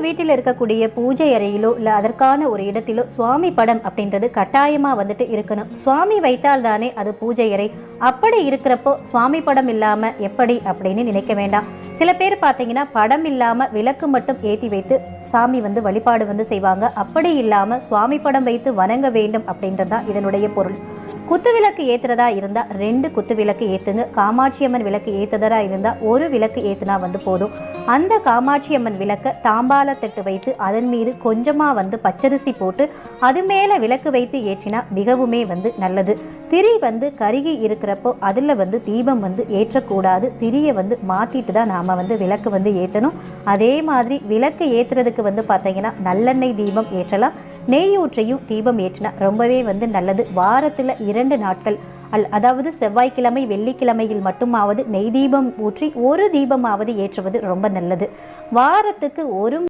வீட்டில் இருக்கக்கூடிய பூஜை அறையிலோ இல்லை அதற்கான ஒரு இடத்திலோ சுவாமி படம் அப்படின்றது கட்டாயமாக வந்துட்டு இருக்கணும். சுவாமி வைத்தால் தானே அது பூஜை அறை. அப்படி இருக்கிறப்போ சுவாமி படம் இல்லாமல் எப்படி அப்படின்னு நினைக்க வேண்டாம். சில பேர் பார்த்தீங்கன்னா படம் இல்லாமல் விளக்கு மட்டும் ஏற்றி வைத்து சாமி வழிபாடு செய்வாங்க. அப்படி இல்லாமல் சுவாமி படம் வைத்து வணங்க வேண்டும் அப்படின்றது தான் இதனுடைய பொருள். குத்து விளக்கு ஏற்றுறதா இருந்தால் 2 குத்து விளக்கு ஏற்றுங்க. காமாட்சி அம்மன் விளக்கு ஏற்றுறதா இருந்தால் 1 விளக்கு ஏற்றுனா போதும். அந்த காமாட்சி அம்மன் விளக்கை தாம்பால தட்டு வைத்து அதன் மீது கொஞ்சமாக பச்சரிசி போட்டு அது மேலே விளக்கு வைத்து ஏற்றினா மிகவுமே நல்லது. திரி கருகி இருக்கிறப்போ அதில் தீபம் ஏற்றக்கூடாது. திரியை மாற்றிட்டு தான் நாம் விளக்கு ஏற்றணும். அதே மாதிரி விளக்கு ஏற்றுறதுக்கு பார்த்தீங்கன்னா நல்லெண்ணெய் தீபம் ஏற்றலாம். நெய் ஊற்றியும் தீபம் ஏற்றினா ரொம்பவே நல்லது. வாரத்தில் 2 நாட்கள் அதாவது செவ்வாய்க்கிழமை வெள்ளிக்கிழமையில் மட்டுமாவது நெய் தீபம் ஊற்றி 1 தீபமாவது ஏற்றுவது ரொம்ப நல்லது. வாரத்துக்கு 1